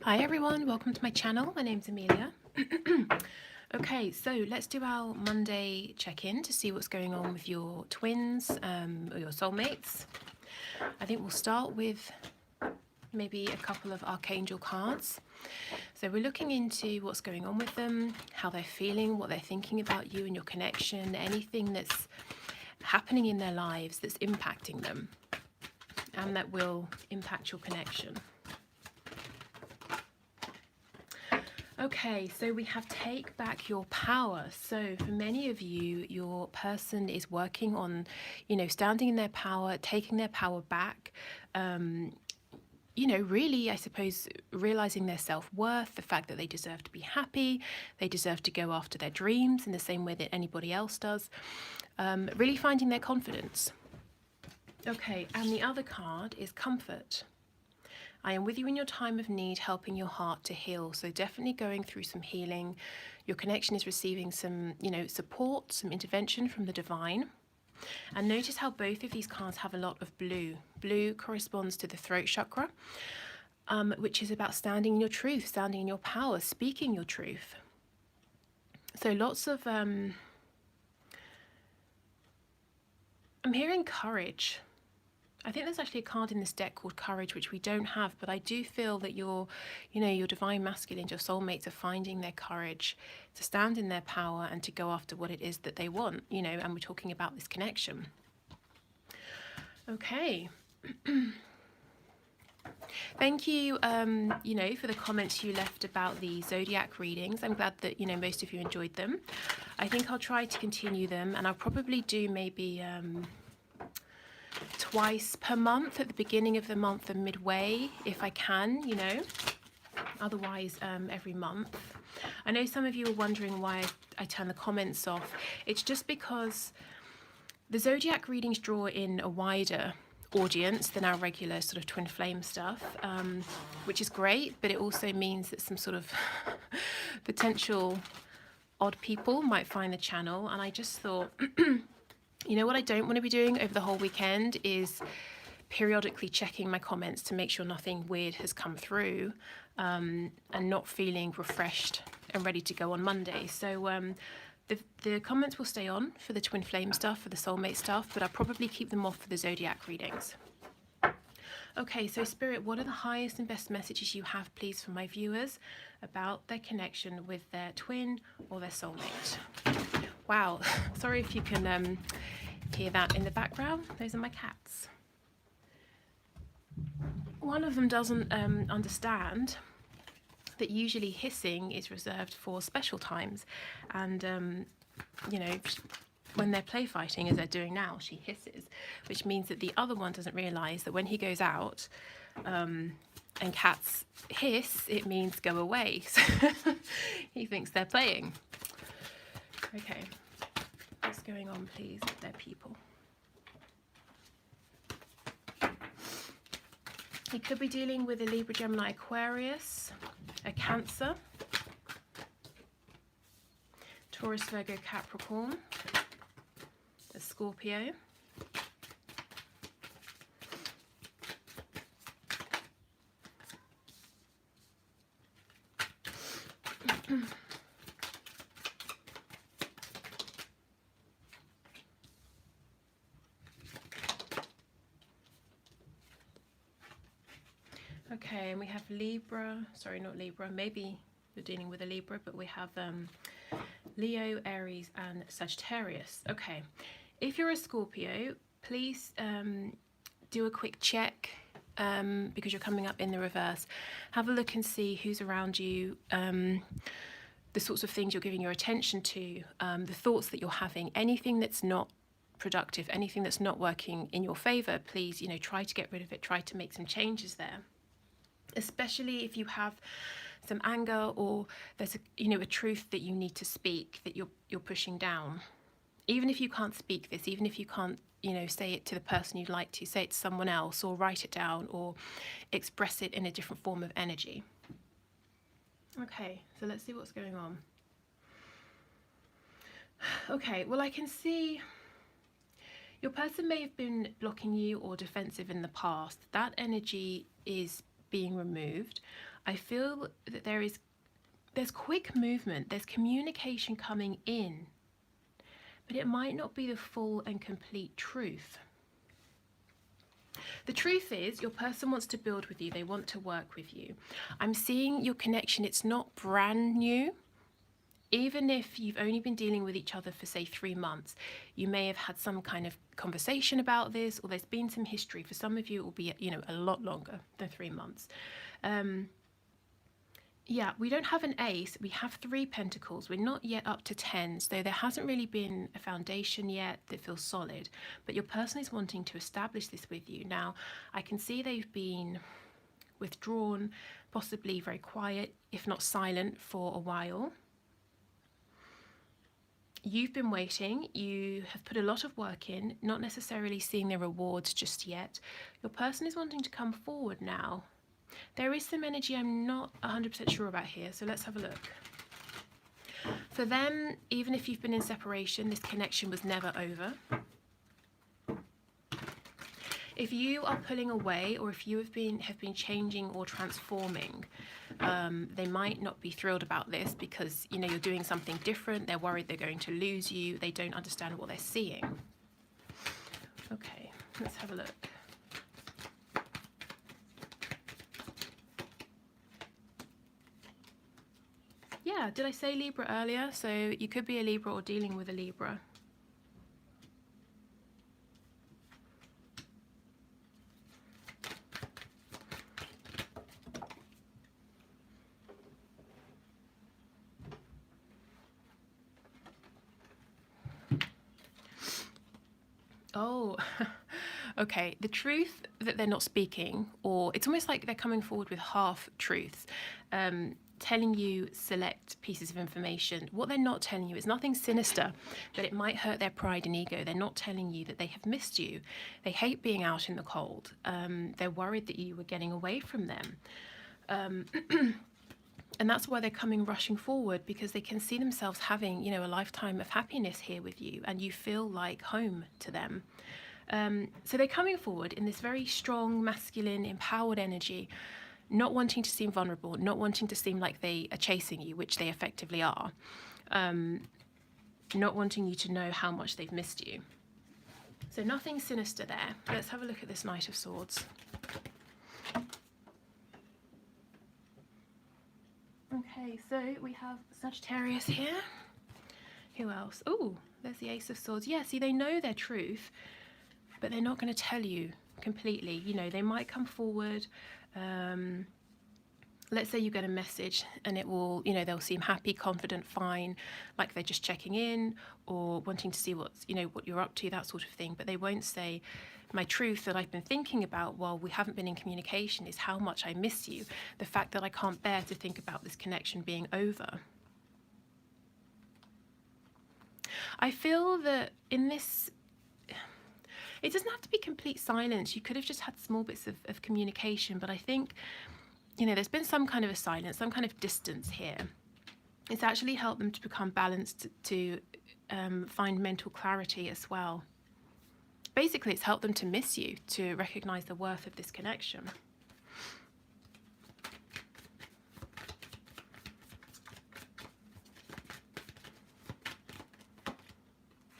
Hi everyone, welcome to my channel. My name's Amelia. Okay, so let's do our Monday check-in to see what's going on with your twins or your soulmates. I think we'll start with maybe a couple of archangel cards. So we're looking into what's going on with them, how they're feeling, what they're thinking about you and your connection, anything that's happening in their lives that's impacting them and that will impact your connection. Okay, so we have take back your power. So for many of you, your person is working on, standing in their power, taking their power back, really, I suppose, realizing their self-worth, the fact that they deserve to be happy, they deserve to go after their dreams in the same way that anybody else does, really finding their confidence. Okay, and the other card is comfort. I am with you in your time of need, helping your heart to heal. So definitely going through some healing. Your connection is receiving some, support, some intervention from the divine. And notice how both of these cards have a lot of blue. Blue corresponds to the throat chakra, which is about standing in your truth, standing in your power, speaking your truth. So lots of, I'm hearing courage. I think there's actually a card in this deck called Courage, which we don't have, but I do feel that your divine masculines, your soulmates are finding their courage to stand in their power and to go after what it is that they want, and we're talking about this connection. Okay. Thank you, for the comments you left about the zodiac readings. I'm glad that, most of you enjoyed them. I think I'll try to continue them, and I'll probably do maybe twice per month, at the beginning of the month and midway, if I can, otherwise every month. I know some of you are wondering why I turn the comments off. It's just because the zodiac readings draw in a wider audience than our regular sort of twin flame stuff, which is great, but it also means that some sort of potential odd people might find the channel, and I just thought what I don't want to be doing over the whole weekend is periodically checking my comments to make sure nothing weird has come through, and not feeling refreshed and ready to go on Monday. So the comments will stay on for the twin flame stuff, for the soulmate stuff, but I'll probably keep them off for the zodiac readings. Okay, so Spirit, what are the highest and best messages you have, please, for my viewers about their connection with their twin or their soulmate? Wow, sorry if you can hear that in the background. Those are my cats. One of them doesn't understand that usually hissing is reserved for special times, and when they're play fighting, as they're doing now, she hisses, which means that the other one doesn't realise that when he goes out and cats hiss, it means go away. So he thinks they're playing. Okay, what's going on, please, with their people? He could be dealing with a Libra, Gemini, Aquarius, a Cancer, Taurus, Virgo, Capricorn, a Scorpio, okay, and we have Libra, sorry, not Libra, maybe you're dealing with a Libra, but we have Leo, Aries, and Sagittarius. Okay, if you're a Scorpio, please do a quick check, because you're coming up in the reverse. Have a look and see who's around you, the sorts of things you're giving your attention to, the thoughts that you're having, anything that's not productive, anything that's not working in your favor, please, try to get rid of it, try to make some changes there. Especially if you have some anger, or there's a truth that you need to speak that you're pushing down. Even if you can't speak this, even if you can't say it to the person you'd like to, say it to someone else, or write it down, or express it in a different form of energy. Okay, so let's see what's going on. Okay, well, I can see your person may have been blocking you or defensive in the past. That energy is being removed. I feel that there's quick movement, there's communication coming in, but it might not be the full and complete truth. The truth is, your person wants to build with you, they want to work with you. I'm seeing your connection, it's not brand new. Even if you've only been dealing with each other for, say, 3 months, you may have had some kind of conversation about this, or there's been some history. For some of you, it will be, a lot longer than 3 months. Yeah, we don't have an ace. We have 3 pentacles. We're not yet up to 10, so there hasn't really been a foundation yet that feels solid. But your person is wanting to establish this with you. Now, I can see they've been withdrawn, possibly very quiet, if not silent, for a while. You've been waiting, you have put a lot of work in, not necessarily seeing the rewards just yet. Your person is wanting to come forward now. There is some energy I'm not 100% sure about here, so let's have a look. For them, even if you've been in separation, this connection was never over. If you are pulling away, or if you have been changing or transforming, they might not be thrilled about this because you're doing something different. They're worried they're going to lose you. They don't understand what they're seeing. Okay, let's have a look. Yeah, did I say Libra earlier? So you could be a Libra or dealing with a Libra. Oh, okay. The truth that they're not speaking, or it's almost like they're coming forward with half truths, telling you select pieces of information. What they're not telling you is nothing sinister, but it might hurt their pride and ego. They're not telling you that they have missed you. They hate being out in the cold. They're worried that you were getting away from them. And that's why they're coming rushing forward, because they can see themselves having, a lifetime of happiness here with you, and you feel like home to them. So they're coming forward in this very strong, masculine, empowered energy, not wanting to seem vulnerable, not wanting to seem like they are chasing you, which they effectively are, not wanting you to know how much they've missed you. So nothing sinister there. Let's have a look at this Knight of Swords. Okay, so we have Sagittarius here. Who else? Oh, there's the Ace of Swords. Yeah, see, they know their truth, but they're not going to tell you completely. They might come forward. Let's say you get a message and it will, they'll seem happy, confident, fine, like they're just checking in or wanting to see what's, what you're up to, that sort of thing. But they won't say, my truth that I've been thinking about while we haven't been in communication is how much I miss you. The fact that I can't bear to think about this connection being over. I feel that in this, it doesn't have to be complete silence. You could have just had small bits of communication, but I think, there's been some kind of a silence, some kind of distance here. It's actually helped them to become balanced, to find mental clarity as well. Basically, it's helped them to miss you, to recognize the worth of this connection.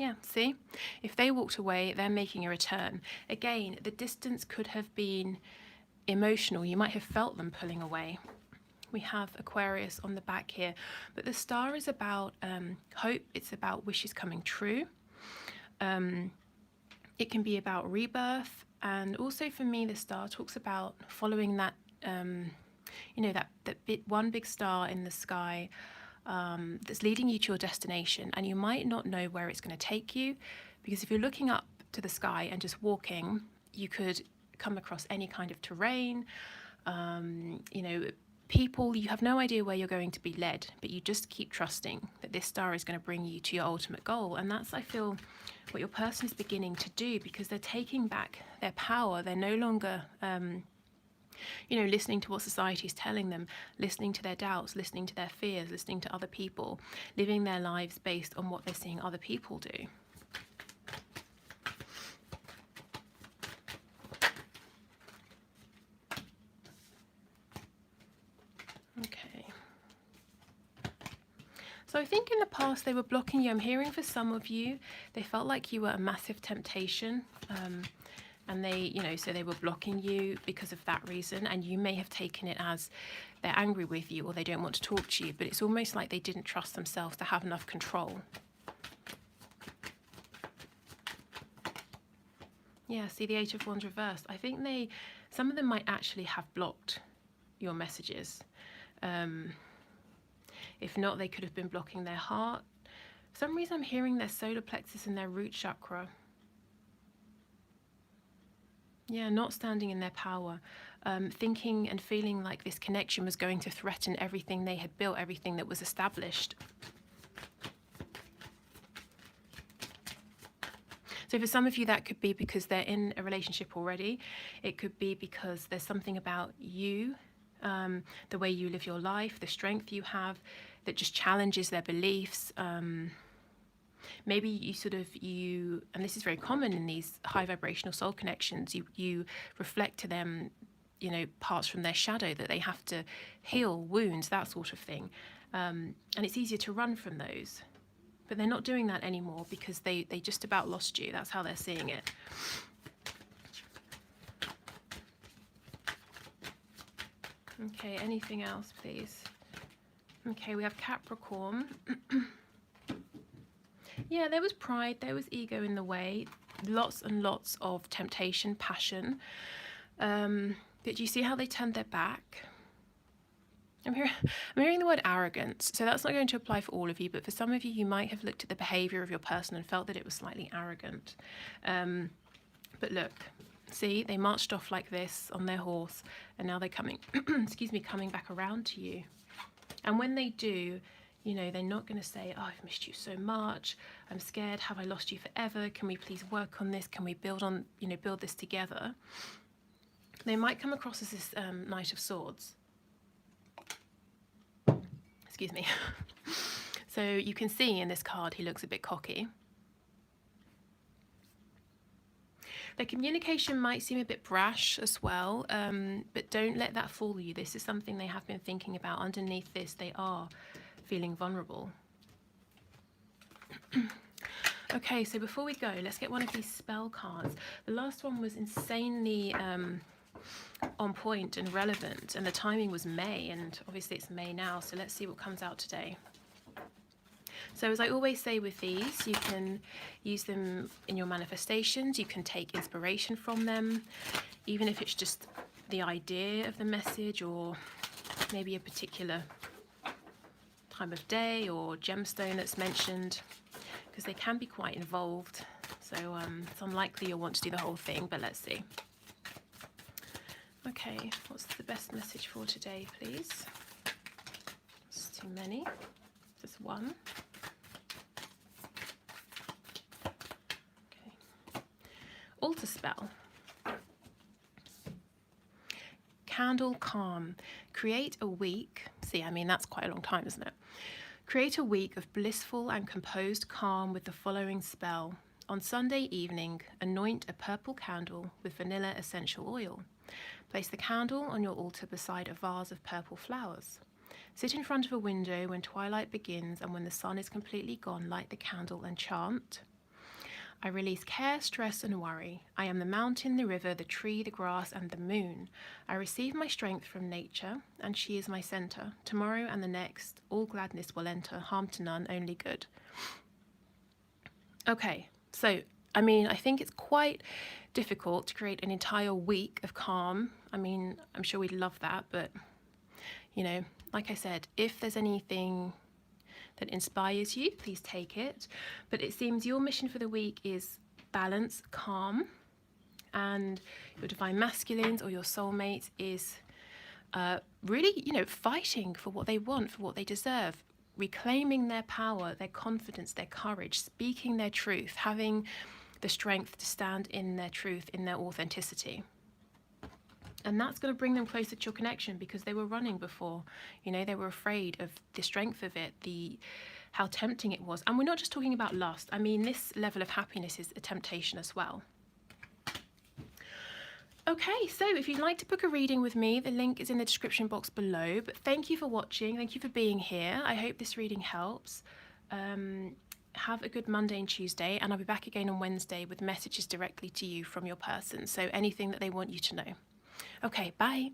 Yeah, see? If they walked away, they're making a return. Again, the distance could have been emotional. You might have felt them pulling away. We have Aquarius on the back here, but the star is about hope. It's about wishes coming true. It can be about rebirth, and also for me, the star talks about following that, one big star in the sky that's leading you to your destination, and you might not know where it's going to take you, because if you're looking up to the sky and just walking, you could come across any kind of terrain, people. You have no idea where you're going to be led, but you just keep trusting that this star is going to bring you to your ultimate goal. And that's, I feel, what your person is beginning to do, because they're taking back their power. They're no longer listening to what society is telling them, listening to their doubts, listening to their fears, listening to other people, living their lives based on what they're seeing other people do. So I think in the past they were blocking you. I'm hearing for some of you, they felt like you were a massive temptation. And they, you know, so they were blocking you because of that reason. And you may have taken it as they're angry with you or they don't want to talk to you. But it's almost like they didn't trust themselves to have enough control. Yeah, see the Eight of Wands reversed. I think some of them might actually have blocked your messages. If not, they could have been blocking their heart. For some reason I'm hearing their solar plexus and their root chakra. Yeah, not standing in their power. Thinking and feeling like this connection was going to threaten everything they had built, everything that was established. So for some of you, that could be because they're in a relationship already. It could be because there's something about you, the way you live your life, the strength you have, that just challenges their beliefs. Maybe you, and this is very common in these high vibrational soul connections, you reflect to them, you know, parts from their shadow that they have to heal, wounds, that sort of thing. And it's easier to run from those. But they're not doing that anymore because they just about lost you. That's how they're seeing it. Okay, anything else, please? Okay, we have Capricorn. Yeah, there was pride, there was ego in the way. Lots and lots of temptation, passion. But you see how they turned their back? I'm hearing the word arrogance, so that's not going to apply for all of you, but for some of you, you might have looked at the behaviour of your person and felt that it was slightly arrogant. But look, see, they marched off like this on their horse, and now they're coming, excuse me, coming back around to you. And when they do, you know, they're not going to say, oh, I've missed you so much, I'm scared, have I lost you forever, can we please work on this, can we build this together? They might come across as this Knight of Swords. Excuse me. So you can see in this card he looks a bit cocky. Their communication might seem a bit brash as well, but don't let that fool you. This is something they have been thinking about. Underneath this, they are feeling vulnerable. Okay, so before we go, let's get one of these spell cards. The last one was insanely on point and relevant, and the timing was May, and obviously it's May now, so let's see what comes out today. So as I always say with these, you can use them in your manifestations, you can take inspiration from them, even if it's just the idea of the message or maybe a particular time of day or gemstone that's mentioned, because they can be quite involved. So it's unlikely you'll want to do the whole thing, but let's see. Okay, what's the best message for today, please? It's too many. Just one. Okay. Altar spell. Candle calm. Create a week. See, I mean, that's quite a long time, isn't it? Create a week of blissful and composed calm with the following spell. On Sunday evening, anoint a purple candle with vanilla essential oil. Place the candle on your altar beside a vase of purple flowers. Sit in front of a window when twilight begins, and when the sun is completely gone, light the candle and chant. I release care, stress, and worry. I am the mountain, the river, the tree, the grass, and the moon. I receive my strength from nature, and she is my center. Tomorrow and the next, all gladness will enter, harm to none, only good. Okay, so, I mean, I think it's quite difficult to create an entire week of calm. I mean, I'm sure we'd love that, but, you know, like I said, if there's anything that inspires you, please take it. But it seems your mission for the week is balance, calm, and your divine masculines or your soulmate is really, you know, fighting for what they want, for what they deserve, reclaiming their power, their confidence, their courage, speaking their truth, having the strength to stand in their truth, in their authenticity. And that's going to bring them closer to your connection, because they were running before. You know, they were afraid of the strength of it, how tempting it was. And we're not just talking about lust. I mean, this level of happiness is a temptation as well. Okay, so if you'd like to book a reading with me, the link is in the description box below. But thank you for watching. Thank you for being here. I hope this reading helps. Have a good Monday and Tuesday, and I'll be back again on Wednesday with messages directly to you from your person. So anything that they want you to know. Okay, bye.